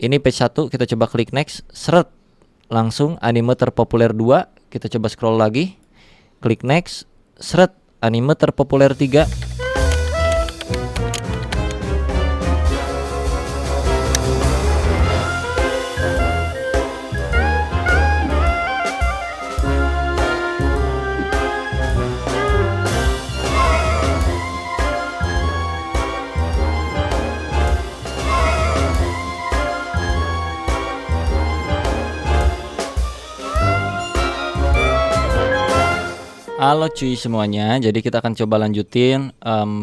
Ini page 1, kita coba klik next, seret. Langsung anime terpopuler 2, kita coba scroll lagi. Klik next, seret. Anime terpopuler 3. Halo cuy semuanya, jadi kita akan coba lanjutin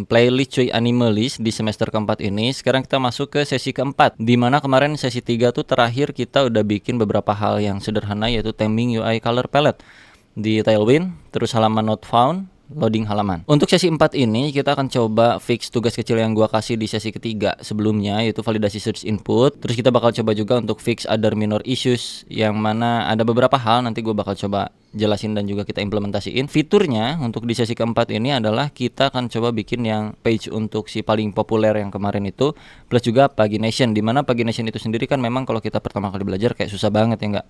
playlist cuy anime list di semester keempat ini. Sekarang kita masuk ke sesi keempat, dimana kemarin sesi 3 tuh terakhir kita udah bikin beberapa hal yang sederhana, yaitu theming UI color palette di Tailwind, terus halaman not found, loading halaman. Untuk sesi 4 ini kita akan coba fix tugas kecil yang gua kasih di sesi ketiga sebelumnya, yaitu validasi search input. Terus kita bakal coba juga untuk fix other minor issues, yang mana ada beberapa hal nanti gua bakal coba jelasin dan juga kita implementasiin. Fiturnya untuk di sesi keempat ini adalah kita akan coba bikin yang page untuk si paling populer yang kemarin itu, plus juga pagination, dimana pagination itu sendiri kan memang kalau kita pertama kali belajar kayak susah banget ya enggak.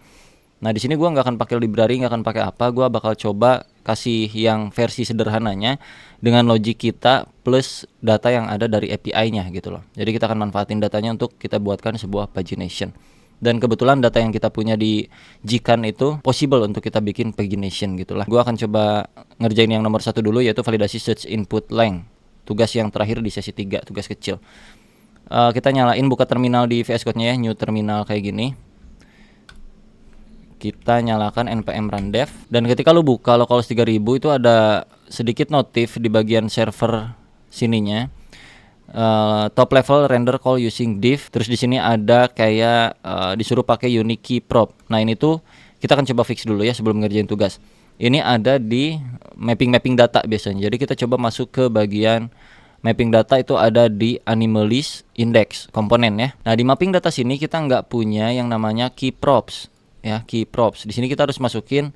Nah di sini gua nggak akan pakai library, nggak akan pakai apa, gua bakal coba kasih yang versi sederhananya dengan logic kita plus data yang ada dari API-nya gitu loh. Jadi kita akan manfaatin datanya untuk kita buatkan sebuah pagination. Dan kebetulan data yang kita punya di Gcon itu possible untuk kita bikin pagination gitulah. Gua akan coba ngerjain yang nomor 1 dulu, yaitu validasi search input length. Tugas yang terakhir di sesi 3, tugas kecil. Kita nyalain buka terminal di VS Code-nya ya, new terminal kayak gini. Kita nyalakan npm run dev, dan ketika lu buka localhost 3000 itu ada sedikit notif di bagian server sininya. Top level render call using div, terus di sini ada kayak disuruh pakai unique key prop. Nah ini tuh kita akan coba fix dulu ya sebelum ngerjain tugas. Ini ada di mapping data biasanya. Jadi kita coba masuk ke bagian mapping data, itu ada di anime list index komponen ya. Nah di mapping data sini kita nggak punya yang namanya key props ya, key props. Di sini kita harus masukin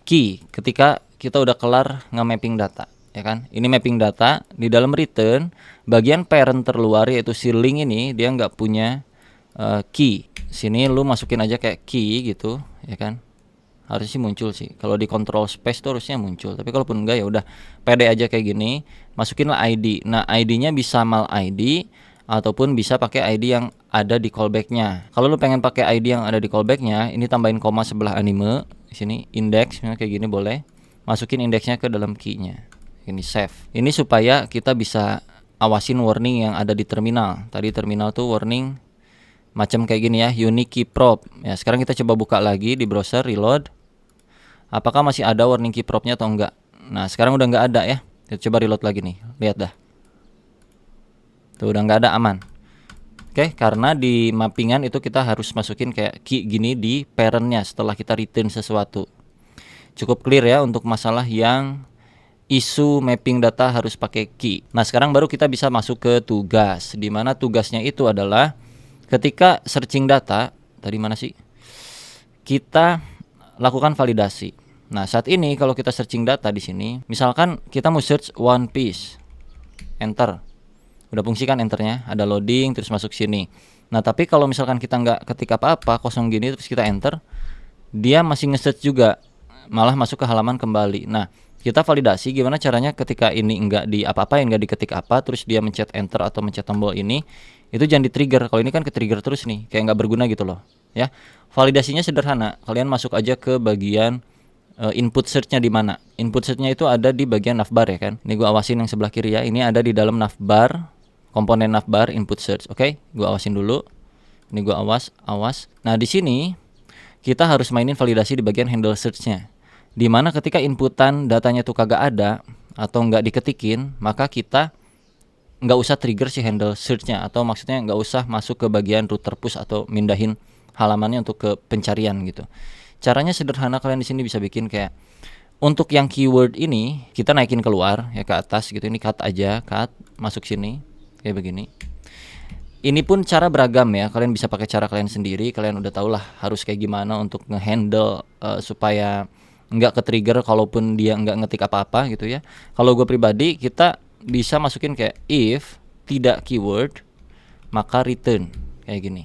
key ketika kita udah kelar nge-mapping data. Ya kan, ini mapping data di dalam return bagian parent terluar yaitu si link ini dia nggak punya key. Sini lu masukin aja kayak key gitu ya kan, harusnya sih muncul sih kalau di control space tuh harusnya muncul, tapi kalaupun enggak ya udah pede aja kayak gini. Masukinlah ID. Nah ID-nya bisa mal ID ataupun bisa pakai ID yang ada di callback-nya. Kalau lu pengen pakai ID yang ada di callback-nya, ini tambahin koma sebelah anime di sini index kayak gini boleh. Masukin indeksnya ke dalam key-nya. Ini save. Ini supaya kita bisa awasin warning yang ada di terminal. Tadi terminal tuh warning macam kayak gini ya, unique key prop. Ya, sekarang kita coba buka lagi di browser, reload. Apakah masih ada warning key propnya atau enggak? Nah, sekarang udah enggak ada ya. Kita coba reload lagi nih. Lihat dah. Tuh udah enggak ada, aman. Oke, karena di mappingan itu kita harus masukin kayak key gini di parentnya setelah kita return sesuatu. Cukup clear ya untuk masalah yang isu mapping data harus pakai key. Nah sekarang baru kita bisa masuk ke tugas, dimana tugasnya itu adalah ketika searching data, tadi mana sih? Kita lakukan validasi. Nah saat ini kalau kita searching data di sini, misalkan kita mau search One Piece, enter, udah fungsi kan enternya, ada loading terus masuk sini. Nah tapi kalau misalkan kita nggak ketik apa-apa, kosong gini terus kita enter, dia masih nge-search juga, malah masuk ke halaman kembali. Nah kita validasi gimana caranya ketika ini enggak di apa-apain, enggak diketik apa, terus dia mencet enter atau mencet tombol ini, itu jangan di trigger. Kalau ini kan ke trigger terus nih, kayak nggak berguna gitu loh ya. Validasinya sederhana, kalian masuk aja ke bagian input search-nya di mana. Input search-nya itu ada di bagian navbar ya kan. Ini gua awasin yang sebelah kiri ya, ini ada di dalam navbar, komponen navbar input search. Oke, gua awasin dulu. Ini gua awas. Nah di sini kita harus mainin validasi di bagian handle search-nya, dimana ketika inputan datanya tuh kagak ada atau nggak diketikin, maka kita nggak usah trigger si handle search-nya, atau maksudnya nggak usah masuk ke bagian router push atau mindahin halamannya untuk ke pencarian gitu. Caranya sederhana, kalian di sini bisa bikin kayak untuk yang keyword ini kita naikin keluar ya ke atas gitu. Ini cut aja, cut masuk sini kayak begini. Ini pun cara beragam ya, kalian bisa pakai cara kalian sendiri. Kalian udah tau lah harus kayak gimana untuk ngehandle supaya nggak ke trigger kalaupun dia nggak ngetik apa-apa gitu ya. Kalau gue pribadi, kita bisa masukin kayak if tidak keyword maka return kayak gini.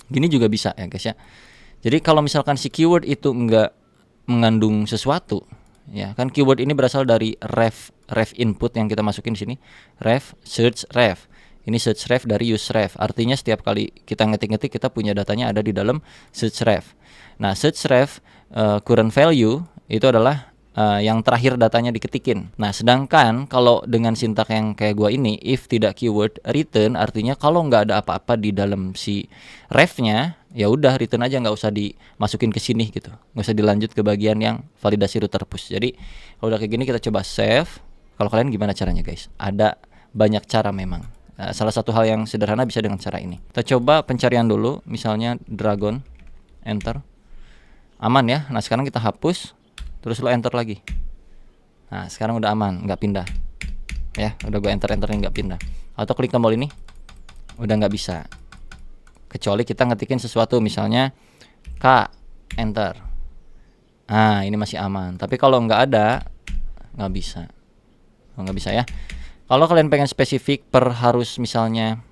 Gini juga bisa ya guys ya. Jadi kalau misalkan si keyword itu enggak mengandung sesuatu, ya kan keyword ini berasal dari ref input yang kita masukin di sini, ref search ref. Ini search ref dari use ref. Artinya setiap kali kita ngetik-ngetik kita punya datanya ada di dalam search ref. Nah, search ref current value itu adalah yang terakhir datanya diketikin. Nah, sedangkan kalau dengan sintak yang kayak gua ini, if tidak keyword return, artinya kalau nggak ada apa-apa di dalam si refnya, ya udah return aja, nggak usah dimasukin ke sini gitu, nggak usah dilanjut ke bagian yang validasi router push. Jadi kalau udah kayak gini kita coba save. Kalau kalian gimana caranya guys? Ada banyak cara memang. Salah satu hal yang sederhana bisa dengan cara ini. Kita coba pencarian dulu, misalnya Dragon, enter, aman ya. Nah sekarang kita hapus, terus lo enter lagi. Nah sekarang udah aman, nggak pindah ya, udah gue enter nggak pindah. Atau klik tombol ini, udah nggak bisa, kecuali kita ngetikin sesuatu, misalnya K, enter. Nah ini masih aman. Tapi kalau nggak ada, nggak bisa. Nggak bisa ya. Kalau kalian pengen spesifik per harus misalnya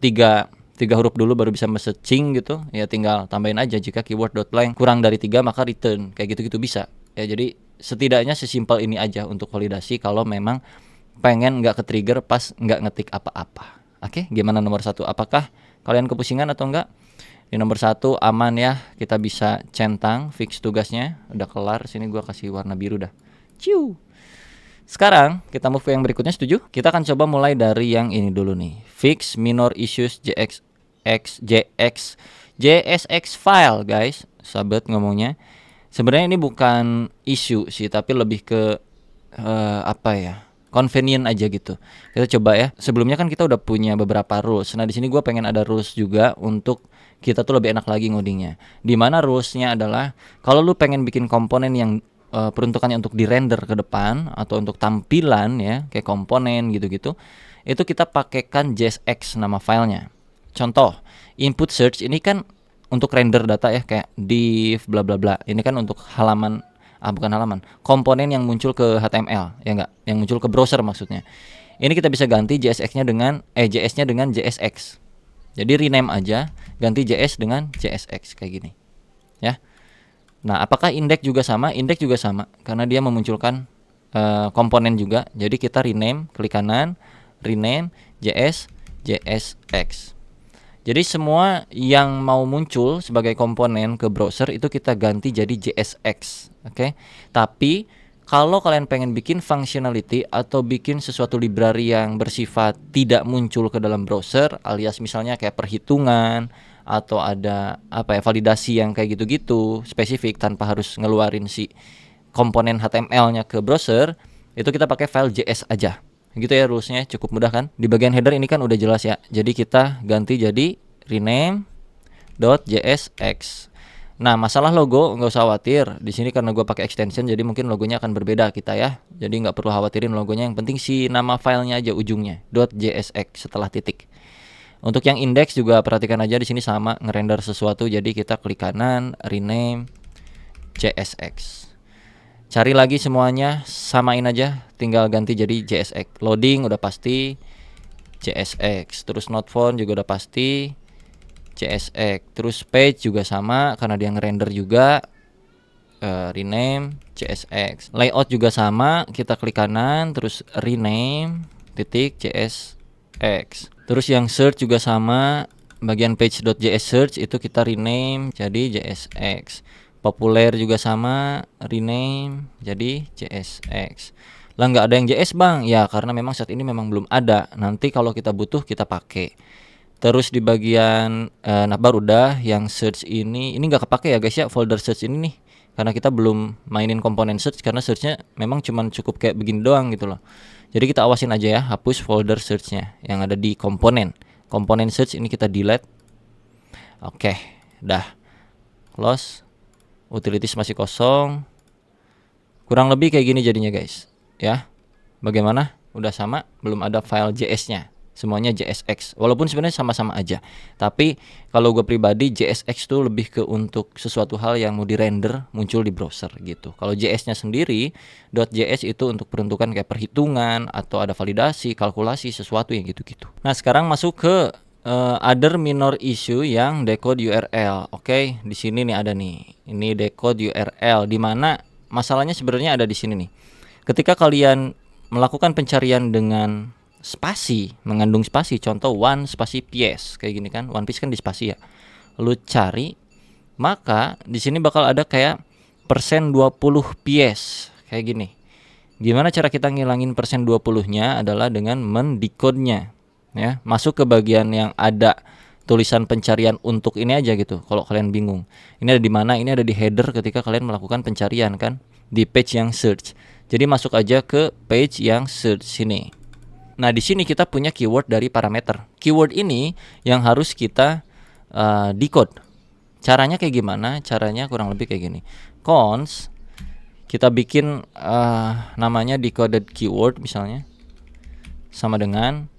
tiga huruf dulu baru bisa messaging gitu, ya tinggal tambahin aja jika keyword .length kurang dari 3 maka return, kayak gitu-gitu bisa. Ya jadi setidaknya sesimpel ini aja untuk validasi kalau memang pengen nggak ke-trigger pas nggak ngetik apa-apa. Oke, gimana nomor 1? Apakah kalian kepusingan atau enggak? Di nomor 1 aman ya, kita bisa centang fix tugasnya, udah kelar. Sini gua kasih warna biru dah. Ciu. Sekarang kita move ke yang berikutnya, setuju? Kita akan coba mulai dari yang ini dulu nih. Fix minor issues JSX file guys. Sahabat ngomongnya. Sebenarnya ini bukan issue sih, tapi lebih ke apa ya? Convenient aja gitu. Kita coba ya. Sebelumnya kan kita udah punya beberapa rules. Nah, di sini gua pengen ada rules juga untuk kita tuh lebih enak lagi ngodingnya. Dimana rulesnya adalah kalau lu pengen bikin komponen yang peruntukannya untuk di render ke depan atau untuk tampilan ya kayak komponen gitu-gitu, itu kita pakaikan JSX nama filenya. Contoh input search ini kan untuk render data ya, kayak div bla bla bla. Ini kan untuk halaman bukan halaman, komponen yang muncul ke HTML ya enggak, yang muncul ke browser maksudnya. Ini kita bisa ganti JSX-nya dengan JS-nya dengan JSX. Jadi rename aja, ganti JS dengan JSX kayak gini ya. Nah, apakah index juga sama? Index juga sama, karena dia memunculkan komponen juga. Jadi kita rename, klik kanan, rename JS, JSX. Jadi semua yang mau muncul sebagai komponen ke browser itu kita ganti jadi JSX. Oke. Tapi kalau kalian pengen bikin functionality atau bikin sesuatu library yang bersifat tidak muncul ke dalam browser, alias misalnya kayak perhitungan atau ada apa ya, validasi yang kayak gitu-gitu spesifik tanpa harus ngeluarin si komponen HTML-nya ke browser, itu kita pakai file JS aja. Gitu ya rulesnya, cukup mudah kan? Di bagian header ini kan udah jelas ya. Jadi kita ganti jadi rename.jsx. Nah, masalah logo nggak usah khawatir. Di sini karena gue pakai extension, jadi mungkin logonya akan berbeda kita ya. Jadi nggak perlu khawatirin logonya. Yang penting si nama filenya aja ujungnya .jsx setelah titik. Untuk yang index juga perhatikan aja, di sini sama ngerender sesuatu, jadi kita klik kanan, rename JSX. Cari lagi semuanya, samain aja, tinggal ganti jadi JSX. Loading udah pasti JSX, terus not found juga udah pasti JSX, terus page juga sama karena dia ngerender juga, rename JSX. Layout juga sama, kita klik kanan, terus rename titik JSX. Terus yang search juga sama, bagian page.js search itu kita rename jadi JSX. Populer juga sama, rename jadi JSX. Lah nggak ada yang JS bang? Ya karena memang saat ini memang belum ada. Nanti kalau kita butuh kita pakai. Terus di bagian navbar udah, yang search ini nggak kepake ya guys ya, folder search ini nih. Karena kita belum mainin komponen search, karena searchnya memang cuman cukup kayak begini doang gitu loh. Jadi kita awasin aja ya, hapus folder searchnya yang ada di komponen. Komponen search ini kita delete. Oke, dah. Close. Utilities masih kosong. Kurang lebih kayak gini jadinya guys. Ya. Bagaimana? Udah sama? Belum ada file JS-nya. Semuanya JSX. Walaupun sebenarnya sama-sama aja. Tapi kalau gue pribadi JSX tuh lebih ke untuk sesuatu hal yang mau di-render muncul di browser gitu. Kalau JS-nya sendiri .js itu untuk peruntukan kayak perhitungan atau ada validasi, kalkulasi sesuatu yang gitu-gitu. Nah, sekarang masuk ke other minor issue yang decode URL. Oke, di sini nih ada nih. Ini decode URL di mana masalahnya sebenarnya ada di sini nih. Ketika kalian melakukan pencarian dengan spasi, mengandung spasi, contoh one spasi piece kayak gini kan. One piece kan di spasi ya. Lu cari, maka di sini bakal ada kayak persen 20 piece kayak gini. Gimana cara kita ngilangin persen 20-nya adalah dengan mendecode-nya. Ya, masuk ke bagian yang ada tulisan pencarian untuk ini aja gitu. Kalau kalian bingung, ini ada di mana? Ini ada di header ketika kalian melakukan pencarian kan, di page yang search. Jadi masuk aja ke page yang search sini. Nah, di sini kita punya keyword dari parameter. Keyword ini yang harus kita decode. Caranya kayak gimana? Caranya kurang lebih kayak gini. Const kita bikin namanya decoded keyword misalnya, sama dengan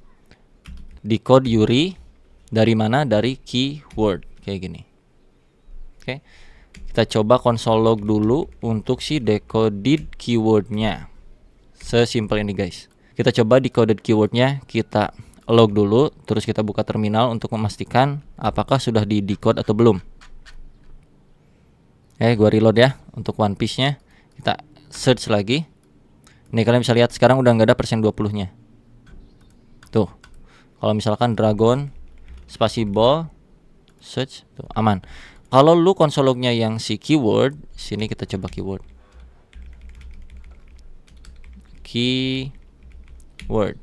decode URI dari mana? Dari keyword kayak gini. Oke, kita coba console log dulu untuk si decoded keywordnya. Sesimpel ini guys. Kita coba decoded keywordnya, kita log dulu, terus kita buka terminal untuk memastikan apakah sudah di decode atau belum. Gua reload ya untuk One Piece nya. Kita search lagi. Nih kalian bisa lihat sekarang udah nggak ada persen 20 nya. Tuh, kalau misalkan dragon spasi ball search tuh aman. Kalau lu console lognya yang si keyword, sini kita coba keyword. Keyword.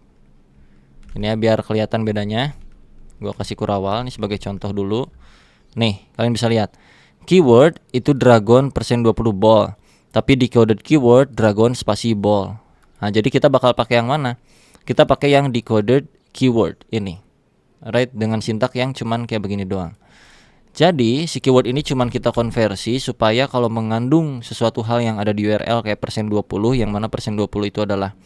Ini ya biar kelihatan bedanya. Gua kasih kurawal nih sebagai contoh dulu. Nih, kalian bisa lihat. Keyword itu dragon persen 20 ball, tapi decoded keyword dragon spasi ball. Nah, jadi kita bakal pakai yang mana? Kita pakai yang decoded keyword ini, right, dengan sintak yang cuman kayak begini doang. Jadi si keyword ini cuman kita konversi supaya kalau mengandung sesuatu hal yang ada di URL kayak persen 20, yang mana persen 20 itu adalah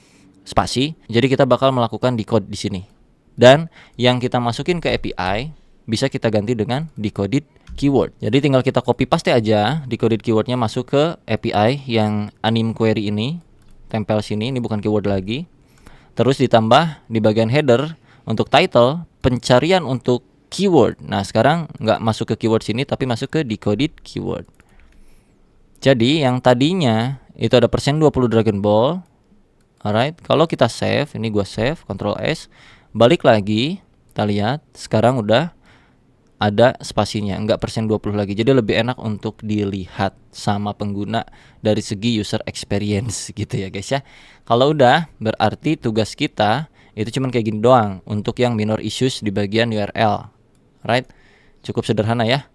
spasi, jadi kita bakal melakukan decode di sini. Dan yang kita masukin ke API bisa kita ganti dengan decoded keyword. Jadi tinggal kita copy paste aja decoded keywordnya masuk ke API yang anim query ini, tempel sini, ini bukan keyword lagi. Terus ditambah di bagian header untuk title pencarian untuk keyword. Nah sekarang nggak masuk ke keyword sini tapi masuk ke decoded keyword. Jadi yang tadinya itu ada persen 20 Dragon Ball. Alright, kalau kita save, ini gua save, Ctrl S, balik lagi, kita lihat sekarang udah ada spasinya, nggak persen 20 lagi. Jadi lebih enak untuk dilihat sama pengguna dari segi user experience gitu ya guys ya. Kalau udah, berarti tugas kita itu cuman kayak gini doang untuk yang minor issues di bagian URL. Right? Cukup sederhana ya.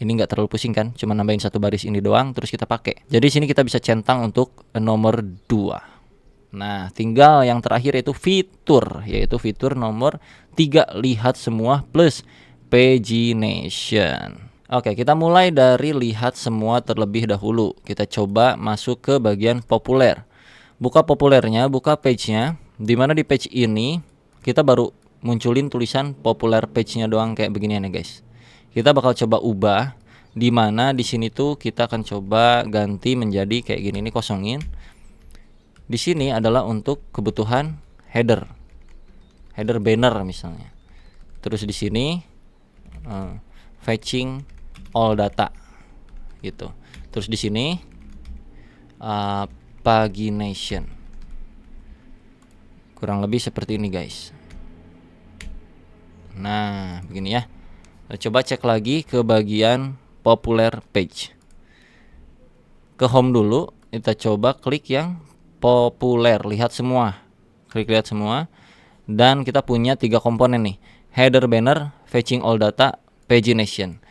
Ini nggak terlalu pusing kan, cuma nambahin satu baris ini doang terus kita pakai. Jadi sini kita bisa centang untuk nomor 2. Nah, tinggal yang terakhir yaitu fitur, fitur nomor 3, lihat semua plus pagination. Oke, kita mulai dari lihat semua terlebih dahulu. Kita coba masuk ke bagian populer. Buka populernya, buka page-nya. Dimana di page ini kita baru munculin tulisan populer page-nya doang kayak begini ya guys. Kita bakal coba ubah. Dimana di sini tuh kita akan coba ganti menjadi kayak gini, ini kosongin. Di sini adalah untuk kebutuhan header banner misalnya. Terus di sini fetching all data gitu. Terus di sini pagination. Kurang lebih seperti ini guys. Nah, begini ya. Coba cek lagi ke bagian popular page. Ke home dulu, kita coba klik yang populer, lihat semua. Klik lihat semua. Dan kita punya 3 komponen nih. Header banner, fetching all data, pagination.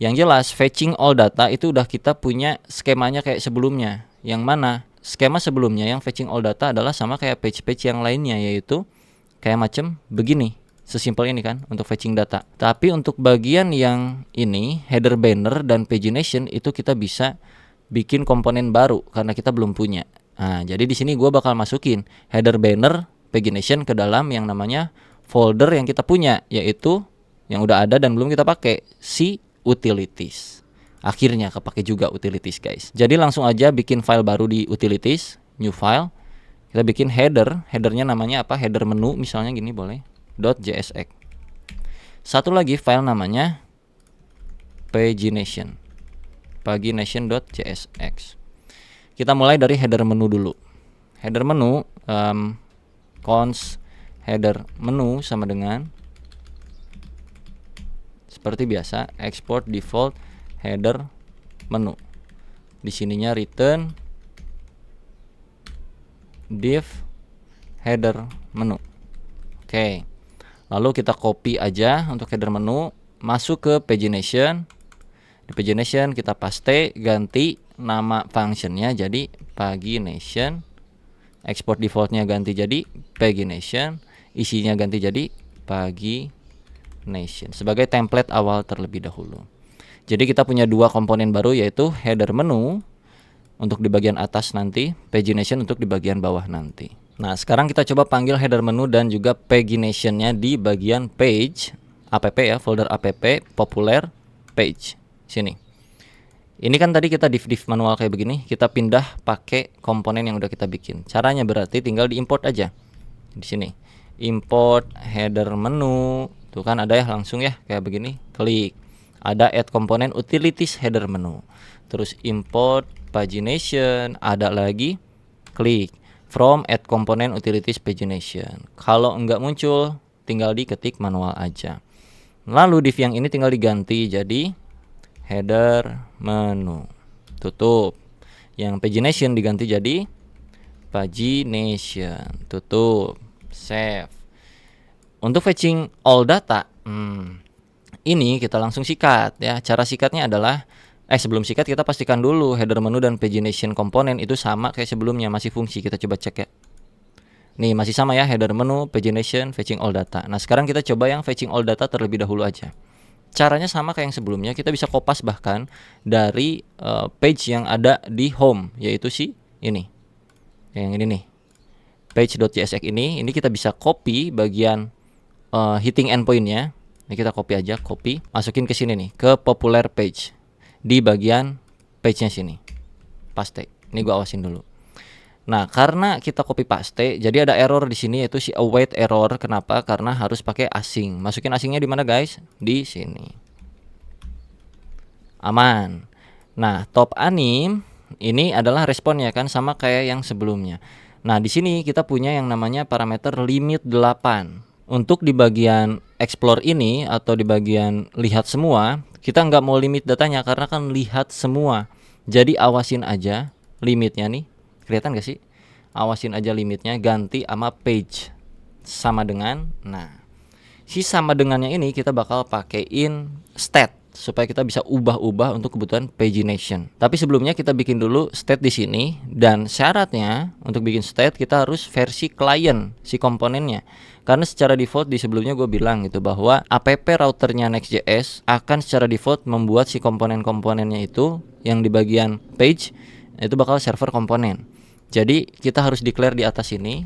Yang jelas fetching all data itu udah kita punya skemanya kayak sebelumnya. Yang mana skema sebelumnya yang fetching all data adalah sama kayak page-page yang lainnya, yaitu kayak macam begini. Sesimpel ini kan untuk fetching data. Tapi untuk bagian yang ini, header banner dan pagination, itu kita bisa bikin komponen baru karena kita belum punya. Nah, jadi di sini gua bakal masukin header banner, pagination ke dalam yang namanya folder yang kita punya, yaitu yang udah ada dan belum kita pakai, si utilities. Akhirnya kepake juga utilities guys. Jadi langsung aja bikin file baru di utilities, new file. Kita bikin headernya namanya apa? Header menu misalnya gini boleh. .jsx. Satu lagi file namanya pagination, pagination.csx. Kita mulai dari header menu dulu. Header menu, cons header menu sama dengan seperti biasa export default header menu. Di sininya return div header menu. Oke. Lalu kita copy aja untuk header menu, masuk ke pagination. Di pagination kita paste, ganti nama functionnya jadi pagination. Export defaultnya ganti jadi pagination, isinya ganti jadi pagination sebagai template awal terlebih dahulu. Jadi kita punya dua komponen baru, yaitu header menu untuk di bagian atas nanti, pagination untuk di bagian bawah nanti. Nah, sekarang kita coba panggil header menu dan juga pagination-nya di bagian page, app ya, folder app, populer, page. Sini. Ini kan tadi kita div manual kayak begini, kita pindah pakai komponen yang udah kita bikin. Caranya berarti tinggal diimport aja. Di sini. Import header menu. Tuh kan ada ya langsung ya kayak begini. Klik. Ada add komponen utilities header menu. Terus import pagination, ada lagi klik from add komponen utilities pagination. Kalau enggak muncul, tinggal diketik manual aja. Lalu div yang ini tinggal diganti jadi header menu. Tutup. Yang pagination diganti jadi pagination. Tutup. Save. Untuk fetching all data, ini kita langsung sikat ya. Cara sikatnya adalah sebelum sikat kita pastikan dulu header menu dan pagination komponen itu sama kayak sebelumnya, masih fungsi. Kita coba cek ya. Nih masih sama ya, header menu, pagination, fetching all data. Nah, sekarang kita coba yang fetching all data terlebih dahulu aja. Caranya sama kayak yang sebelumnya, kita bisa kopas bahkan dari page yang ada di home, yaitu si ini. Yang ini nih. Page.csx ini kita bisa copy bagian hitting endpoint-nya. Ini kita copy aja, copy, masukin ke sini nih, ke popular page. Di bagian page-nya sini. Paste. Ini gua awasin dulu. Nah, karena kita copy paste, jadi ada error di sini yaitu si await error. Kenapa? Karena harus pakai asing. Masukin asingnya di mana, guys? Di sini. Aman. Nah, top anim ini adalah responnya kan sama kayak yang sebelumnya. Nah, di sini kita punya yang namanya parameter limit 8. Untuk di bagian explore ini atau di bagian lihat semua, kita nggak mau limit datanya karena kan lihat semua. Jadi awasin aja limitnya nih. Kelihatan gak sih? Awasin aja limitnya, ganti sama page sama dengan. Nah, si sama dengannya ini kita bakal pakein stat supaya kita bisa ubah-ubah untuk kebutuhan pagination. Tapi sebelumnya kita bikin dulu state di sini, dan syaratnya untuk bikin state kita harus versi client si komponennya. Karena secara default di sebelumnya gue bilang gitu bahwa app routernya Next.js akan secara default membuat si komponen-komponennya itu yang di bagian page itu bakal server komponen. Jadi kita harus declare di atas ini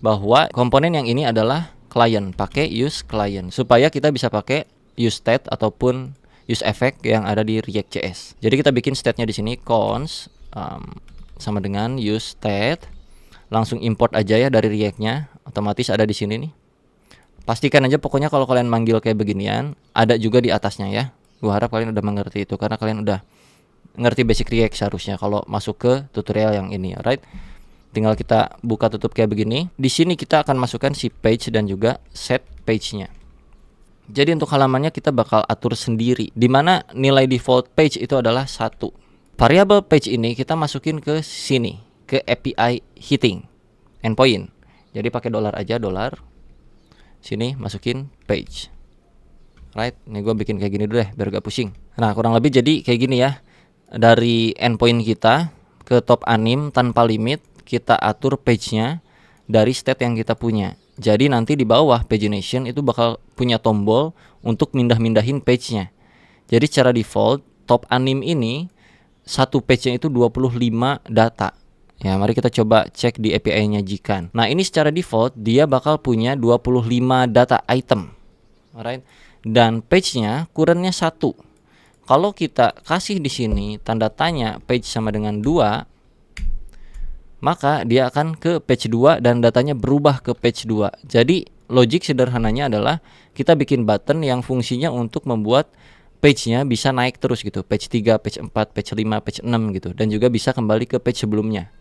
bahwa komponen yang ini adalah client, pakai use client supaya kita bisa pakai use state ataupun use effect yang ada di React.js. Jadi kita bikin state-nya di sini cons sama dengan use state. Langsung import aja ya dari React-nya, otomatis ada di sini nih. Pastikan aja pokoknya kalau kalian manggil kayak beginian ada juga di atasnya ya. Gua harap kalian udah mengerti itu karena kalian udah ngerti basic React seharusnya kalau masuk ke tutorial yang ini, right? Tinggal kita buka tutup kayak begini. Di sini kita akan masukkan si page dan juga set page-nya. Jadi untuk halamannya kita bakal atur sendiri, dimana nilai default page itu adalah 1. Variable page ini kita masukin ke sini, ke API hitting endpoint. Jadi pakai dolar aja, dolar. Sini masukin page. Right, ini gue bikin kayak gini dulu deh biar gak pusing. Nah, kurang lebih jadi kayak gini ya. Dari endpoint kita ke top anim tanpa limit, kita atur page-nya dari state yang kita punya. Jadi nanti di bawah pagination itu bakal punya tombol untuk mindah-mindahin page-nya. Jadi secara default top anim ini satu page-nya itu 25 data. Ya, mari kita coba cek di API-nya Jikan. Nah, ini secara default dia bakal punya 25 data item. Alright. Dan page-nya kurangnya 1. Kalau kita kasih di sini tanda tanya page sama dengan 2, maka dia akan ke page 2 dan datanya berubah ke page 2. Jadi logik sederhananya adalah kita bikin button yang fungsinya untuk membuat page-nya bisa naik terus gitu. Page 3, page 4, page 5, page 6 gitu. Dan juga bisa kembali ke page sebelumnya.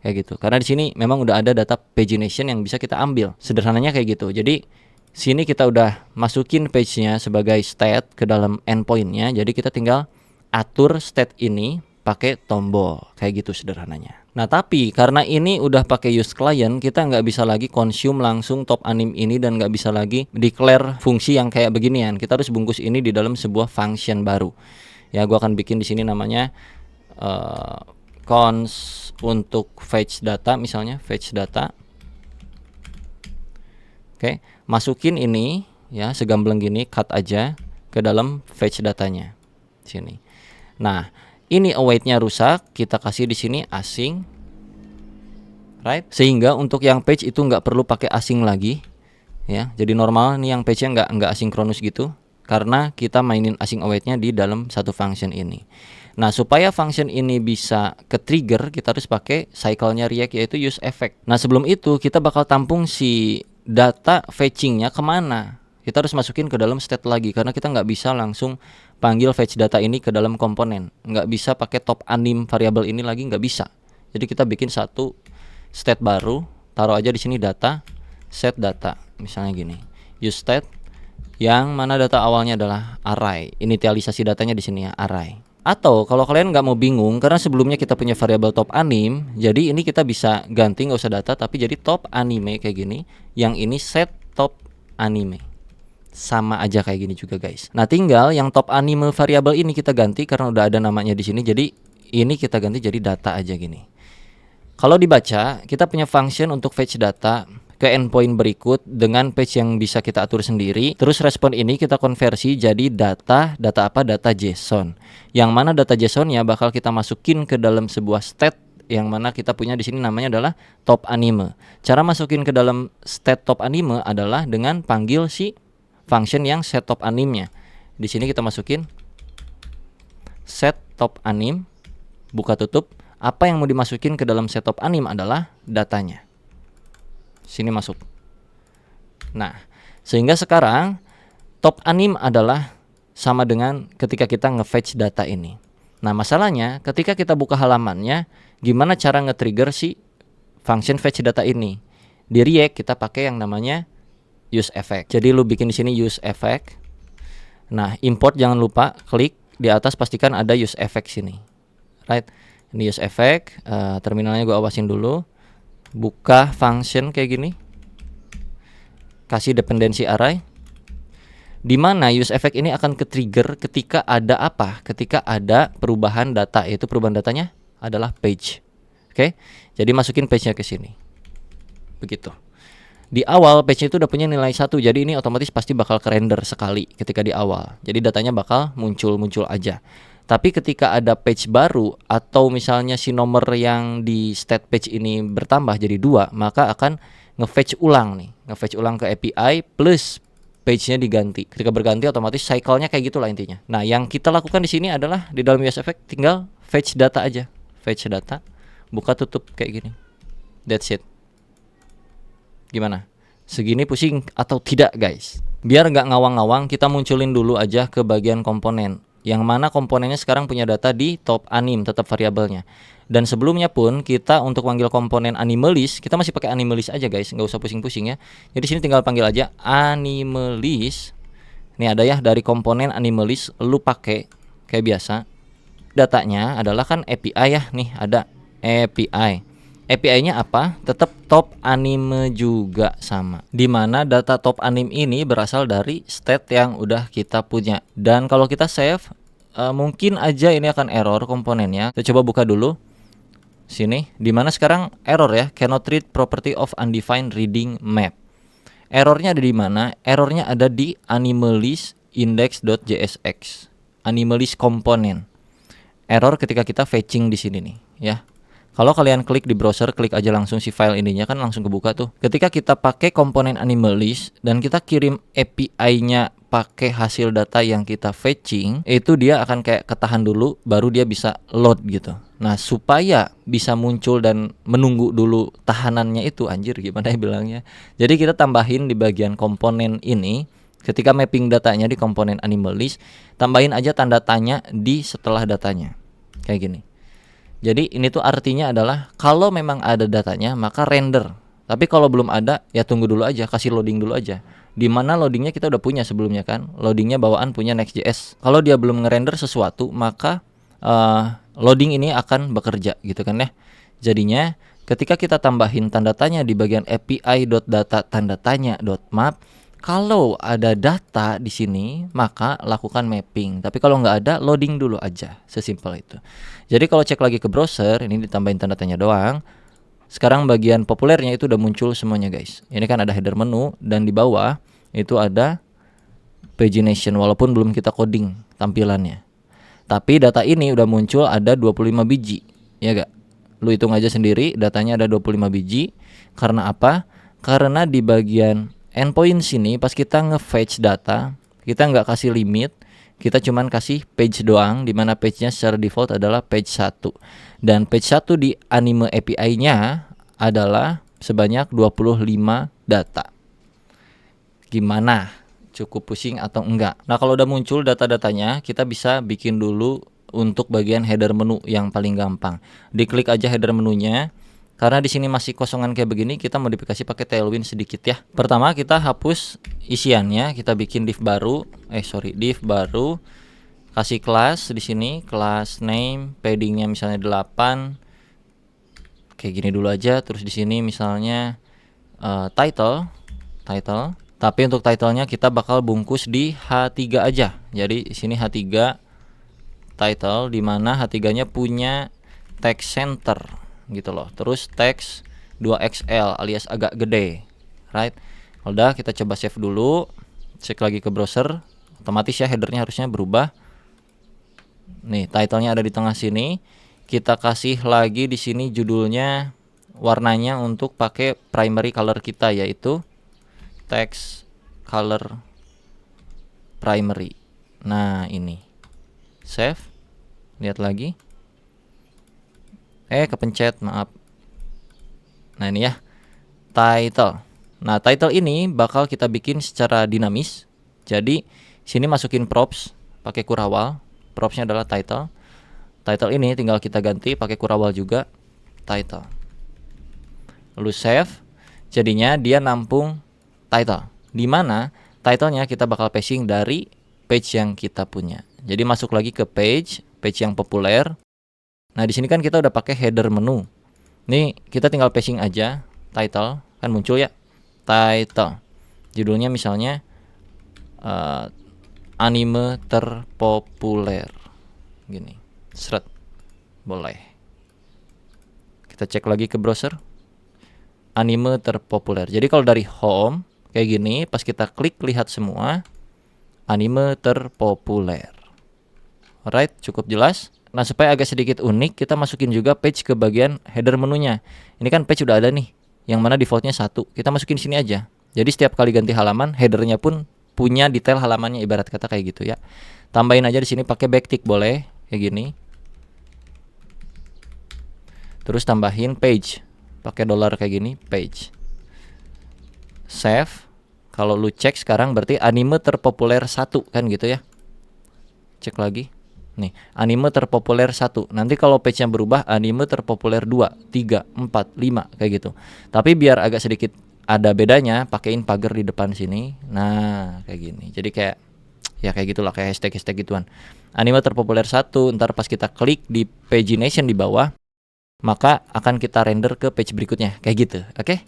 Kayak gitu. Karena di sini memang udah ada data pagination yang bisa kita ambil. Sederhananya kayak gitu. Jadi sini kita udah masukin page-nya sebagai state ke dalam endpoint-nya. Jadi kita tinggal atur state ini pakai tombol. Kayak gitu sederhananya. Nah tapi karena ini udah pakai use client, kita nggak bisa lagi consume langsung top anim ini dan nggak bisa lagi declare fungsi yang kayak beginian. Kita harus bungkus ini di dalam sebuah function baru. Ya, gua akan bikin di sini namanya cons untuk fetch data, misalnya fetch data. Oke, masukin ini ya segambleng gini, cut aja ke dalam fetch datanya sini. Nah ini await-nya rusak, kita kasih di sini asing, right? Sehingga untuk yang page itu nggak perlu pakai asing lagi, ya. Jadi normal nih yang page-nya nggak asinkronus gitu, karena kita mainin asing await-nya di dalam satu function ini. Nah supaya function ini bisa ke trigger, kita harus pakai cycle-nya React yaitu use effect. Nah sebelum itu kita bakal tampung si data fetching-nya kemana? Kita harus masukin ke dalam state lagi karena kita nggak bisa langsung panggil fetch data ini ke dalam komponen, nggak bisa pakai top anim variabel ini lagi, nggak bisa. Jadi kita bikin satu state baru, taruh aja di sini data set data, misalnya gini, use state yang mana data awalnya adalah array, initialisasi datanya di sini ya array. Atau kalau kalian nggak mau bingung karena sebelumnya kita punya variabel top anim, jadi ini kita bisa ganti nggak usah data tapi jadi top anime kayak gini, yang ini set top anime. Sama aja kayak gini juga guys. Nah tinggal yang top anime variabel ini kita ganti karena udah ada namanya di sini. Jadi ini kita ganti jadi data aja gini. Kalau dibaca kita punya function untuk fetch data ke endpoint berikut dengan page yang bisa kita atur sendiri. Terus respon ini kita konversi jadi data apa? Data JSON. Yang mana data JSON-nya bakal kita masukin ke dalam sebuah state yang mana kita punya di sini namanya adalah top anime. Cara masukin ke dalam state top anime adalah dengan panggil si function yang set top animnya. Di sini kita masukin set top anim, buka tutup. Apa yang mau dimasukin ke dalam set top anim adalah datanya. Sini masuk. Nah, sehingga sekarang top anim adalah sama dengan ketika kita nge-fetch data ini. Nah, masalahnya ketika kita buka halamannya, gimana cara nge-trigger si function fetch data ini? Di React kita pakai yang namanya use effect. Jadi lu bikin di sini use effect. Nah, import jangan lupa klik di atas, pastikan ada use effect sini. Right? Ini use effect, terminalnya gua awasin dulu. Buka function kayak gini. Kasih dependency array. Di mana use effect ini akan ke-trigger ketika ada apa? Ketika ada perubahan data, yaitu perubahan datanya adalah page. Oke? Jadi masukin page-nya ke sini. Begitu. Di awal page itu udah punya nilai 1, jadi ini otomatis pasti bakal ke-render sekali ketika di awal. Jadi datanya bakal muncul aja. Tapi ketika ada page baru atau misalnya si nomor yang di state page ini bertambah jadi 2, maka akan nge-fetch ulang nih. Nge-fetch ulang ke API plus page-nya diganti. Ketika berganti otomatis cycle-nya kayak gitulah intinya. Nah, yang kita lakukan di sini adalah di dalam use effect tinggal fetch data aja. Fetch data, buka tutup kayak gini. That's it. Gimana? Segini pusing atau tidak guys? Biar nggak ngawang-ngawang, kita munculin dulu aja ke bagian komponen. Yang mana komponennya sekarang punya data di top anim, tetap variabelnya. Dan sebelumnya pun kita untuk panggil komponen animalist, kita masih pakai animalist aja guys, nggak usah pusing-pusing ya. Jadi sini tinggal panggil aja animalist. Ini ada ya dari komponen animalist, lu pakai kayak biasa. Datanya adalah kan API ya, nih ada API. API-nya apa? Tetap top anime juga sama. Dimana data top anim ini berasal dari state yang udah kita punya. Dan kalau kita save, mungkin aja ini akan error komponennya. Kita coba buka dulu. Sini, dimana sekarang error ya, cannot read property of undefined reading map. Errornya ada di mana? Errornya ada di animalist index.jsx. Animalist komponen. Error ketika kita fetching di sini nih, ya. Kalau kalian klik di browser, klik aja langsung si file ininya kan langsung kebuka tuh. Ketika kita pakai komponen animalist dan kita kirim API-nya pakai hasil data yang kita fetching, itu dia akan kayak ketahan dulu baru dia bisa load gitu. Nah, supaya bisa muncul dan menunggu dulu tahanannya itu, anjir gimana ya bilangnya. Jadi kita tambahin di bagian komponen ini, ketika mapping datanya di komponen animal list, tambahin aja tanda tanya di setelah datanya. Kayak gini. Jadi ini tuh artinya adalah kalau memang ada datanya maka render. Tapi kalau belum ada ya tunggu dulu aja, kasih loading dulu aja. Dimana loadingnya kita udah punya sebelumnya kan, loadingnya bawaan punya Next.js. Kalau dia belum ngerender sesuatu maka loading ini akan bekerja gitu kan ya. Jadinya ketika kita tambahin tanda tanya di bagian api.data tanda tanya.map, kalau ada data di sini maka lakukan mapping. Tapi kalau nggak ada, loading dulu aja, sesimpel itu. Jadi kalau cek lagi ke browser, ini ditambahin tanda tanya doang. Sekarang bagian populernya itu udah muncul semuanya guys. Ini kan ada header menu dan di bawah itu ada pagination walaupun belum kita coding tampilannya. Tapi data ini udah muncul ada 25 biji, ya gak? Lu hitung aja sendiri, datanya ada 25 biji. Karena apa? Karena di bagian endpoint sini pas kita nge-fetch data, kita nggak kasih limit, kita cuman kasih page doang, dimana page-nya secara default adalah page 1. Dan page 1 di anime API-nya adalah sebanyak 25 data. Gimana? Cukup pusing atau enggak? Nah, kalau udah muncul data-datanya, kita bisa bikin dulu untuk bagian header menu yang paling gampang. Diklik aja header menunya. Karena di sini masih kosongan kayak begini, kita modifikasi pakai Tailwind sedikit ya. Pertama kita hapus isiannya, kita bikin div baru, div baru, kasih kelas di sini, kelas name, paddingnya misalnya 8, kayak gini dulu aja. Terus di sini misalnya title. Tapi untuk titlenya kita bakal bungkus di H3 aja. Jadi di sini H3 title, dimana H3-nya punya text center gitu loh. Terus text 2XL alias agak gede, right? Udah, kita coba save dulu, cek lagi ke browser, otomatis ya headernya harusnya berubah. Nih, titlenya ada di tengah sini. Kita kasih lagi di sini judulnya, warnanya untuk pakai primary color kita, yaitu text color primary. Nah, ini save, lihat lagi. Kepencet, maaf. Nah, ini ya title. Nah, title ini bakal kita bikin secara dinamis. Jadi sini masukin props pakai Kurawal. Propsnya adalah title. Title ini tinggal kita ganti pakai Kurawal juga, title. Lalu save. Jadinya dia nampung title. Dimana titlenya kita bakal passing dari page yang kita punya. Jadi masuk lagi ke page yang populer. Nah, di sini kan kita udah pakai header menu. Nih, kita tinggal passing aja title, kan muncul ya. Title. Judulnya misalnya anime terpopuler. Gini. Seret. Boleh. Kita cek lagi ke browser. Anime terpopuler. Jadi kalau dari home kayak gini, pas kita klik lihat semua anime terpopuler. Alright, cukup jelas. Nah, supaya agak sedikit unik, kita masukin juga page ke bagian header menunya. Ini kan page udah ada nih, yang mana defaultnya 1. Kita masukin sini aja. Jadi setiap kali ganti halaman, headernya pun punya detail halamannya, ibarat kata kayak gitu ya. Tambahin aja di sini pakai backtick boleh, kayak gini. Terus tambahin page, pakai $ kayak gini, page. Save. Kalau lu cek sekarang berarti anime terpopuler 1 kan gitu ya. Cek lagi. Nih, anime terpopuler 1. Nanti kalau page-nya berubah, anime terpopuler 2, 3, 4, 5 kayak gitu. Tapi biar agak sedikit ada bedanya, pakein pagar di depan sini. Nah, kayak gini. Jadi kayak ya kayak gitulah, kayak hashtag gituan. Anime terpopuler 1, ntar pas kita klik di pagination di bawah, maka akan kita render ke page berikutnya, kayak gitu. Oke?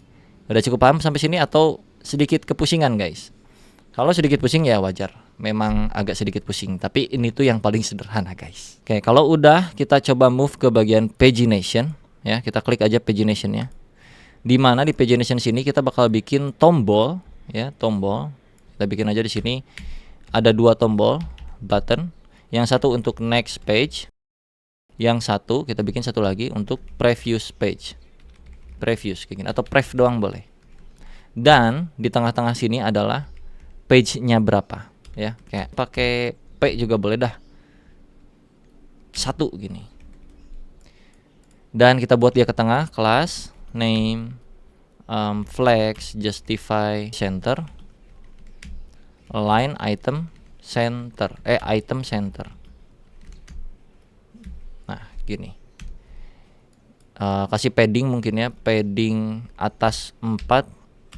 Udah cukup paham sampai sini atau sedikit kepusingan, guys? Kalau sedikit pusing ya wajar, memang agak sedikit pusing, tapi ini tuh yang paling sederhana guys. Oke, kalau udah kita coba move ke bagian pagination ya, kita klik aja paginationnya. Dimana di pagination sini kita bakal bikin tombol ya, tombol. Kita bikin aja di sini ada 2 tombol button, yang satu untuk next page, yang satu kita bikin satu lagi untuk previous page, previous kayak gini, atau prev doang boleh. Dan di tengah-tengah sini adalah page-nya berapa. ya, kayak pakai P juga boleh dah, 1 gini. Dan kita buat dia ke tengah, class name, flex, justify, center, line item center, item center. Nah gini, kasih padding mungkin ya, padding atas 4,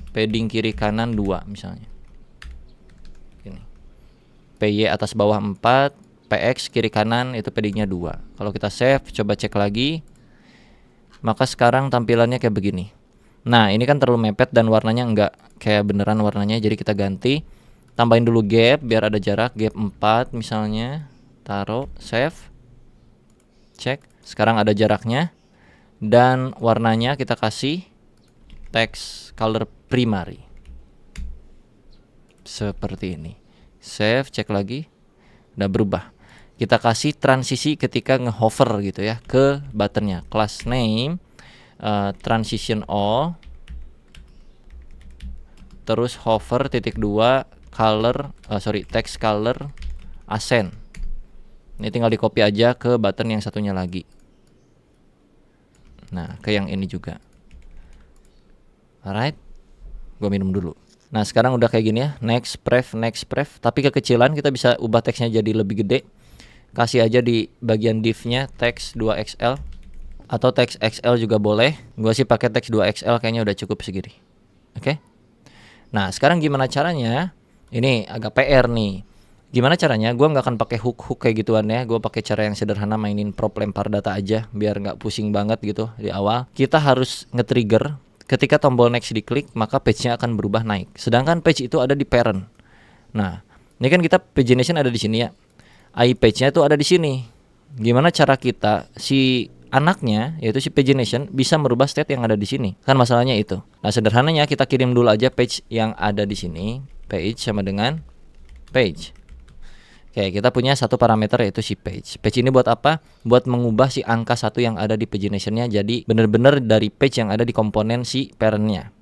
padding kiri kanan 2 misalnya. Gini, PY atas bawah 4, PX kiri kanan itu paddingnya 2. Kalau kita save, coba cek lagi, maka sekarang tampilannya kayak begini. Nah ini kan terlalu mepet dan warnanya enggak kayak beneran warnanya, jadi kita ganti, tambahin dulu gap biar ada jarak, gap 4 misalnya, taruh, save, cek, sekarang ada jaraknya. Dan warnanya kita kasih text color primary seperti ini. Save, cek lagi, udah berubah. Kita kasih transisi ketika ngehover gitu ya ke buttonnya, class name, transition all, terus hover titik 2, color, text color ascend. Ini tinggal di copy aja ke button yang satunya lagi. Nah ke yang ini juga. Alright, gue minum dulu. Nah sekarang udah kayak gini ya, next pref, tapi kekecilan kita bisa ubah teksnya jadi lebih gede. Kasih aja di bagian div-nya text 2XL atau text XL juga boleh. Gua sih pakai text 2XL, kayaknya udah cukup segini. Oke. Nah sekarang gimana caranya? Ini agak PR nih. Gimana caranya? Gua nggak akan pakai hook kayak gituan ya. Gua pakai cara yang sederhana, mainin prop lempar data aja biar nggak pusing banget gitu di awal. Kita harus nge-trigger ketika tombol next diklik, maka page-nya akan berubah naik. Sedangkan page itu ada di parent. Nah, ini kan kita pagination ada di sini ya. iPage-nya itu ada di sini. Gimana cara kita si anaknya yaitu si pagination bisa merubah state yang ada di sini? Kan masalahnya itu. Nah, sederhananya kita kirim dulu aja page yang ada di sini. Page sama dengan page. Oke, kita punya satu parameter yaitu si page. Page ini buat apa? Buat mengubah si angka 1 yang ada di pagination-nya jadi benar-benar dari page yang ada di komponen si parent-nya.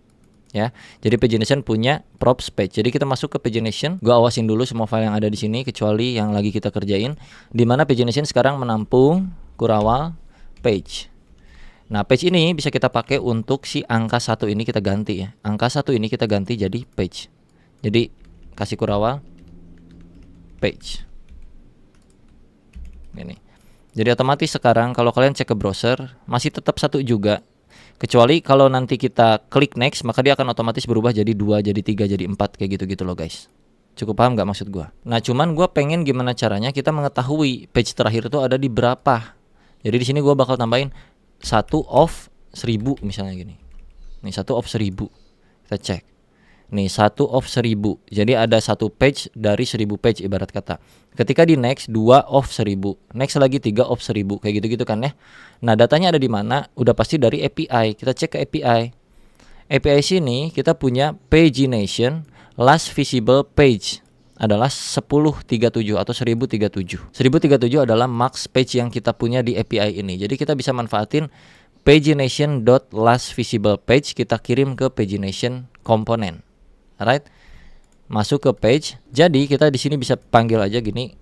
Ya, jadi pagination punya props page. Jadi kita masuk ke pagination, gua awasin dulu semua file yang ada di sini kecuali yang lagi kita kerjain, di mana pagination sekarang menampung kurawal page. Nah, page ini bisa kita pakai untuk si angka 1 ini kita ganti ya. Angka 1 ini kita ganti jadi page. Jadi kasih kurawal page. Ini. Jadi otomatis sekarang kalau kalian cek ke browser masih tetap 1 juga. Kecuali kalau nanti kita klik next, maka dia akan otomatis berubah jadi 2, jadi 3, jadi 4 kayak gitu-gitu loh guys. Cukup paham gak maksud gua? Nah, cuman gua pengen gimana caranya kita mengetahui page terakhir itu ada di berapa. Jadi di sini gua bakal tambahin 1 of 1000 misalnya gini. Nih 1 of 1000. Kita cek. Nih 1 of 1000. Jadi ada 1 page dari 1000 page ibarat kata. Ketika di next 2 of 1000. Next lagi 3 of 1000 kayak gitu-gitu kan ya. Nah, datanya ada di mana? Udah pasti dari API. Kita cek ke API. API sini kita punya pagination last visible page adalah 1037 atau 1037. 1037 adalah max page yang kita punya di API ini. Jadi kita bisa manfaatin pagination.lastVisiblePage, kita kirim ke pagination komponen. Alright. Masuk ke page. Jadi kita di sini bisa panggil aja gini,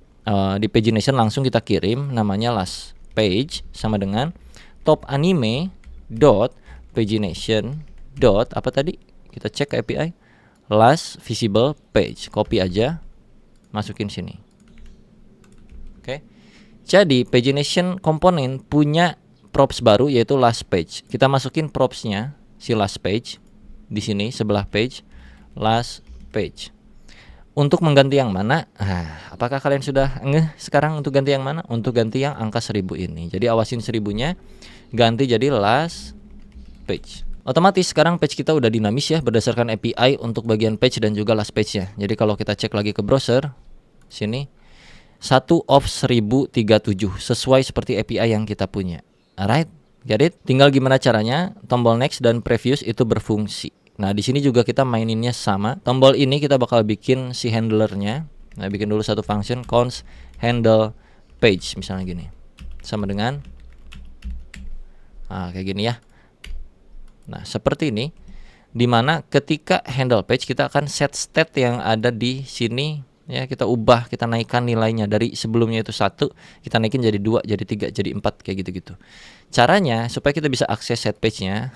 di pagination langsung kita kirim namanya last page sama dengan top anime dot pagination dot apa tadi? Kita cek ke API last visible page, copy aja, masukin sini. Oke. Jadi pagination komponen punya props baru yaitu last page. Kita masukin propsnya si last page di sini sebelah page last page. Untuk mengganti yang mana? Apakah kalian sudah ngeh sekarang untuk ganti yang mana? Untuk ganti yang angka 1000 ini. Jadi awasin 1000-nya ganti jadi last page. Otomatis sekarang page kita udah dinamis ya berdasarkan API untuk bagian page dan juga last page-nya. Jadi kalau kita cek lagi ke browser sini 1 of 1037 sesuai seperti API yang kita punya. Alright, get it? Tinggal gimana caranya tombol next dan previous itu berfungsi. Nah, di sini juga kita maininnya sama. Tombol ini kita bakal bikin si handlernya. Nah, bikin dulu satu function const handle page misalnya gini. Sama dengan kayak gini ya. Nah, seperti ini. Dimana ketika handle page kita akan set state yang ada di sini ya, kita ubah, kita naikkan nilainya dari sebelumnya itu 1, kita naikin jadi 2, jadi 3, jadi 4, kayak gitu-gitu. Caranya supaya kita bisa akses set page-nya,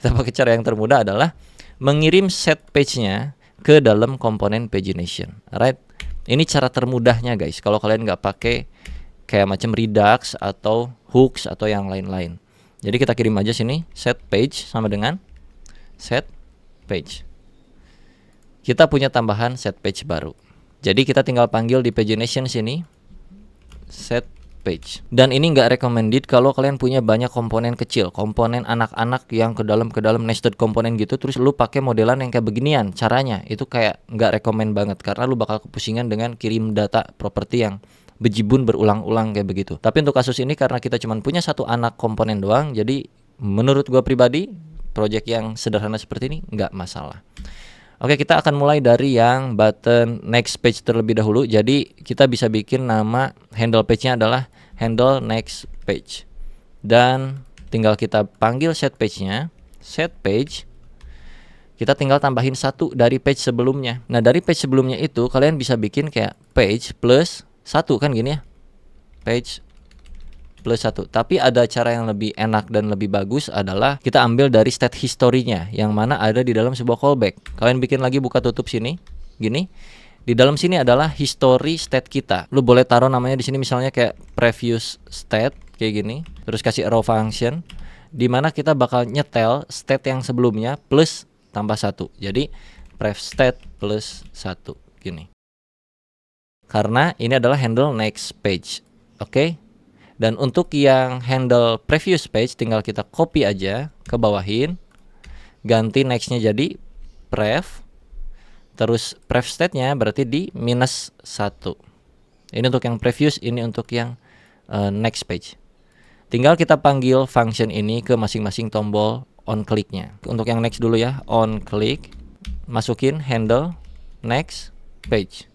kita pakai cara yang termudah adalah mengirim set page-nya ke dalam komponen pagination. Alright, ini cara termudahnya guys. Kalau kalian nggak pakai kayak macam Redux atau hooks atau yang lain-lain. Jadi kita kirim aja sini set page sama dengan set page. Kita punya tambahan set page baru. Jadi kita tinggal panggil di pagination sini set page. Dan ini nggak recommended kalau kalian punya banyak komponen kecil, komponen anak-anak yang ke dalam nested komponen gitu, terus lu pakai modelan yang kayak beginian. Caranya itu kayak nggak recommend banget karena lu bakal kepusingan dengan kirim data properti yang bejibun berulang-ulang kayak begitu. Tapi untuk kasus ini karena kita cuma punya satu anak komponen doang, jadi menurut gua pribadi project yang sederhana seperti ini nggak masalah. Oke, kita akan mulai dari yang button next page terlebih dahulu. Jadi kita bisa bikin nama handle page-nya adalah handle next page. Dan tinggal kita panggil set page-nya, set page. Kita tinggal tambahin 1 dari page sebelumnya. Nah, dari page sebelumnya itu kalian bisa bikin kayak page plus 1 kan gini ya. Page plus 1. Tapi ada cara yang lebih enak dan lebih bagus adalah kita ambil dari state history-nya yang mana ada di dalam sebuah callback. Kalian bikin lagi buka tutup sini, gini. Di dalam sini adalah history state kita. Lu boleh taruh namanya di sini misalnya kayak previous state kayak gini. Terus kasih arrow function di mana kita bakal nyetel state yang sebelumnya plus tambah 1. Jadi prev state plus 1 gini. Karena ini adalah handle next page. Oke? Dan untuk yang handle previous page tinggal kita copy aja ke bawahin, ganti next-nya jadi prev, terus prev state-nya berarti di minus 1. Ini untuk yang previous, ini untuk yang next page. Tinggal kita panggil function ini ke masing-masing tombol on click-nya. Untuk yang next dulu ya, on click, masukin handle next page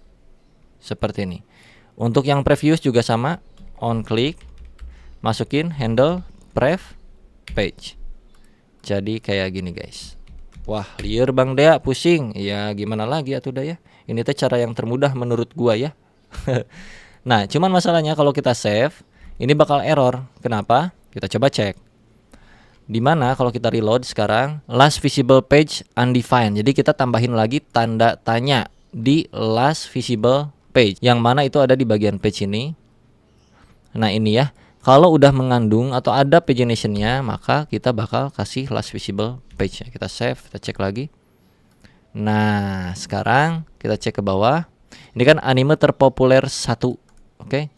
seperti ini. Untuk yang previous juga sama, on click, masukin handle prev page. Jadi kayak gini guys. Wah, liar Bang Dea, pusing. Ya gimana lagi atuh dah ya. Ini teh cara yang termudah menurut gua ya. Nah, cuman masalahnya kalau kita save, ini bakal error. Kenapa? Kita coba cek. Dimana kalau kita reload sekarang, last visible page undefined. Jadi kita tambahin lagi tanda tanya di last visible page. Yang mana itu ada di bagian page ini. Nah ini ya. Kalau udah mengandung atau ada pagination-nya, maka kita bakal kasih last visible page. Kita save, kita cek lagi. Nah, sekarang kita cek ke bawah. Ini kan anime terpopuler 1. Oke.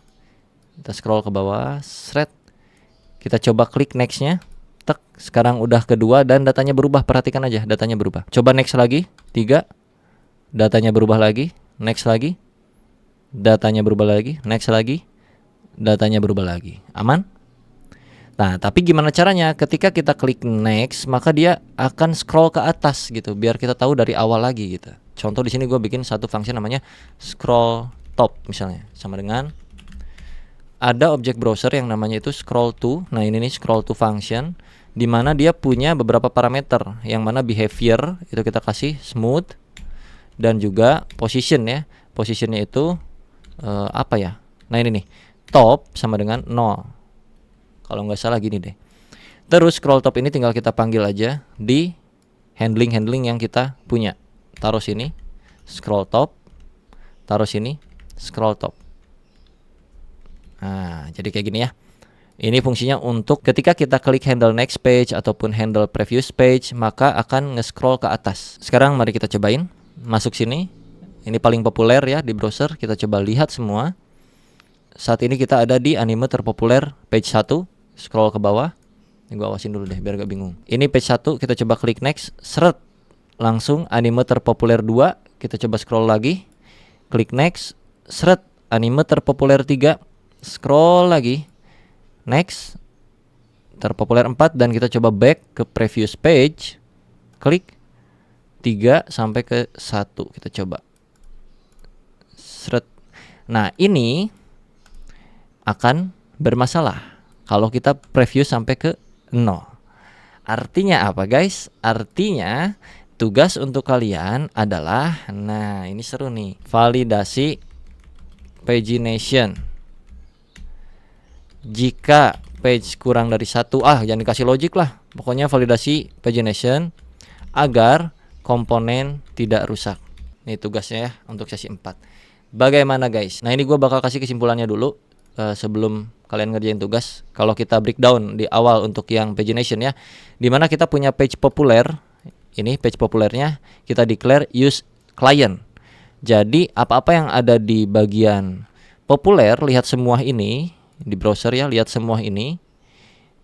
Kita scroll ke bawah, thread. Kita coba klik next-nya. Tek, sekarang udah kedua dan datanya berubah. Perhatikan aja, datanya berubah. Coba next lagi, 3. Datanya berubah lagi, next lagi. Datanya berubah lagi, next lagi. Datanya berubah lagi. Aman? Nah, tapi gimana caranya? Ketika kita klik next, maka dia akan scroll ke atas gitu, biar kita tahu dari awal lagi gitu. Contoh di sini gue bikin satu function namanya scroll top misalnya, sama dengan ada objek browser yang namanya itu scroll to. Nah, ini nih scroll to function di mana dia punya beberapa parameter, yang mana behavior itu kita kasih smooth dan juga position ya. Positionnya itu apa ya? Nah, ini nih. Top sama dengan 0. Kalau nggak salah gini deh. Terus scroll top ini tinggal kita panggil aja di handling yang kita punya. Taruh sini scroll top, taruh sini scroll top. Nah, jadi kayak gini ya. Ini fungsinya untuk ketika kita klik handle next page ataupun handle previous page, maka akan nge-scroll ke atas. Sekarang mari kita cobain. Masuk sini. Ini paling populer ya di browser. Kita coba lihat semua. Saat ini kita ada di anime terpopuler page 1. Scroll ke bawah. Ini gua awasin dulu deh biar gak bingung. Ini page 1, kita coba klik next. Seret. Langsung anime terpopuler 2. Kita coba scroll lagi. Klik next. Seret. Anime terpopuler 3. Scroll lagi. Next. Terpopuler 4. Dan kita coba back ke previous page. Klik 3 sampai ke 1. Kita coba. Seret. Nah, ini akan bermasalah kalau kita preview sampai ke 0. Artinya apa guys? Artinya tugas untuk kalian adalah, nah ini seru nih, validasi pagination. Jika page kurang dari 1, jangan dikasih logic lah, pokoknya validasi pagination agar komponen tidak rusak. Ini tugasnya ya untuk sesi 4. Bagaimana guys? Nah ini gue bakal kasih kesimpulannya dulu sebelum kalian ngerjain tugas. Kalau kita breakdown di awal untuk yang pagination ya, dimana kita punya page populer. Ini page populernya kita declare use client. Jadi apa-apa yang ada di bagian populer, lihat semua ini di browser ya, lihat semua ini.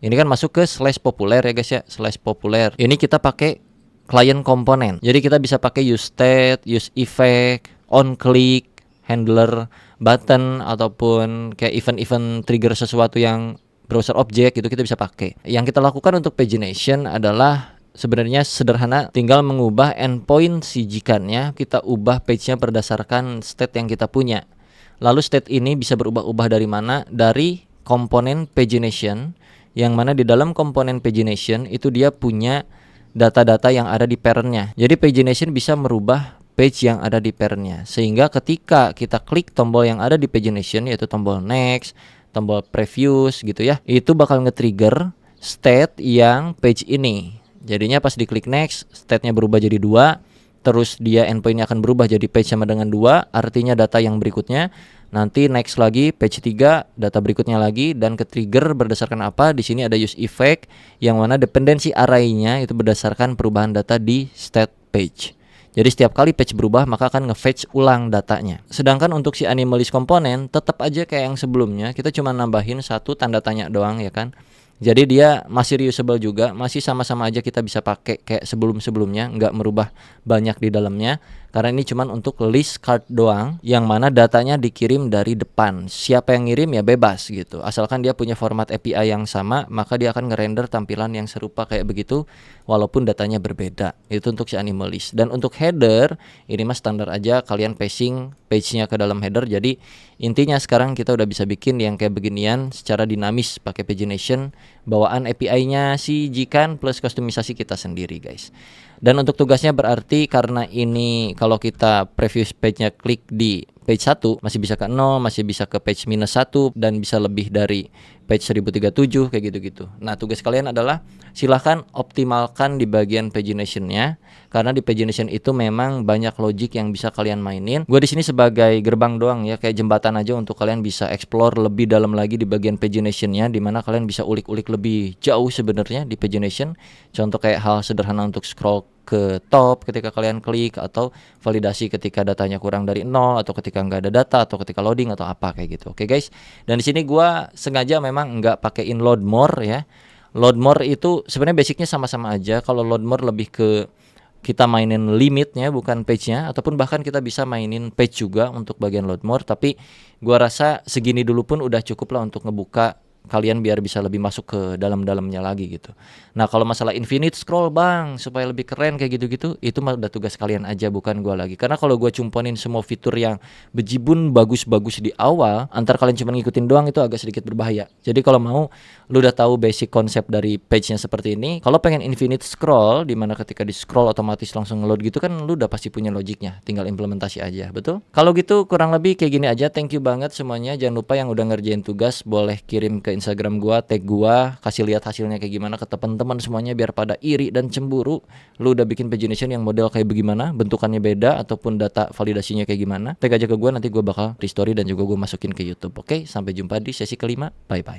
Ini kan masuk ke /populer ya guys ya, /populer. Ini kita pakai client komponen. Jadi kita bisa pakai use state, use effect, on click, handler, button, ataupun kayak event-event trigger sesuatu yang browser object gitu kita bisa pakai. Yang kita lakukan untuk pagination adalah sebenarnya sederhana, tinggal mengubah endpoint si jikannya, kita ubah page-nya berdasarkan state yang kita punya. Lalu state ini bisa berubah-ubah dari mana? Dari komponen pagination, yang mana di dalam komponen pagination itu dia punya data-data yang ada di parent-nya. Jadi pagination bisa merubah page yang ada di parent-nya, sehingga ketika kita klik tombol yang ada di pagination, yaitu tombol next, tombol previous gitu ya, itu bakal nge-trigger state yang page ini. Jadinya pas diklik next, state-nya berubah jadi 2, terus dia endpoint-nya akan berubah jadi page sama dengan 2, artinya data yang berikutnya. Nanti next lagi page 3, data berikutnya lagi, dan ke-trigger berdasarkan apa? Di sini ada use effect yang mana dependensi array-nya itu berdasarkan perubahan data di state page. Jadi setiap kali page berubah maka akan nge-fetch ulang datanya. Sedangkan untuk si animalist komponen tetap aja kayak yang sebelumnya, kita cuma nambahin satu tanda tanya doang ya kan. Jadi dia masih reusable juga, masih sama-sama aja kita bisa pakai kayak sebelum-sebelumnya, nggak merubah banyak di dalamnya. Karena ini cuma untuk list card doang, yang mana datanya dikirim dari depan. Siapa yang ngirim ya bebas gitu. Asalkan dia punya format API yang sama, maka dia akan ngerender tampilan yang serupa kayak begitu, walaupun datanya berbeda. Itu untuk si animalist. Dan untuk header, ini mah standar aja, kalian passing page-nya ke dalam header. Jadi intinya sekarang kita udah bisa bikin yang kayak beginian secara dinamis pakai pagination, bawaan API-nya si Jikan plus kustomisasi kita sendiri guys. Dan untuk tugasnya berarti karena ini kalau kita previous page-nya klik di page 1 masih bisa ke 0, masih bisa ke page -1, dan bisa lebih dari page 1037 kayak gitu-gitu. Nah tugas kalian adalah silahkan optimalkan di bagian pagination-nya, karena di pagination itu memang banyak logic yang bisa kalian mainin. Gue di sini sebagai gerbang doang ya, kayak jembatan aja untuk kalian bisa explore lebih dalam lagi di bagian pagination-nya, dimana kalian bisa ulik-ulik lebih jauh sebenarnya di pagination. Contoh kayak hal sederhana untuk scroll ke top ketika kalian klik, atau validasi ketika datanya kurang dari 0, atau ketika nggak ada data, atau ketika loading atau apa kayak gitu. Oke guys. Dan di sini gua sengaja memang nggak pakein load more ya. Load more itu sebenarnya basicnya sama-sama aja. Kalau load more lebih ke kita mainin limitnya bukan page-nya, ataupun bahkan kita bisa mainin page juga untuk bagian load more. Tapi gua rasa segini dulu pun udah cukup lah untuk ngebuka kalian biar bisa lebih masuk ke dalam-dalamnya lagi gitu. Nah kalau masalah infinite scroll bang supaya lebih keren kayak gitu-gitu, itu mah udah tugas kalian aja, bukan gua lagi. Karena kalau gua cumponin semua fitur yang bejibun bagus-bagus di awal, antar kalian cuma ngikutin doang, itu agak sedikit berbahaya. Jadi kalau mau lu udah tahu basic konsep dari page-nya seperti ini, kalau pengen infinite scroll dimana ketika di scroll otomatis langsung ngeload gitu kan, lu udah pasti punya logiknya, tinggal implementasi aja, betul? Kalau gitu kurang lebih kayak gini aja. Thank you banget semuanya. Jangan lupa yang udah ngerjain tugas boleh kirim ke Instagram gua, tag gua, kasih lihat hasilnya kayak gimana ke teman-teman semuanya biar pada iri dan cemburu. Lu udah bikin pagination yang model kayak bagaimana, bentukannya beda ataupun data validasinya kayak gimana. Tag aja ke gua, nanti gua bakal restory dan juga gua masukin ke YouTube. Oke, sampai jumpa di sesi kelima. Bye bye.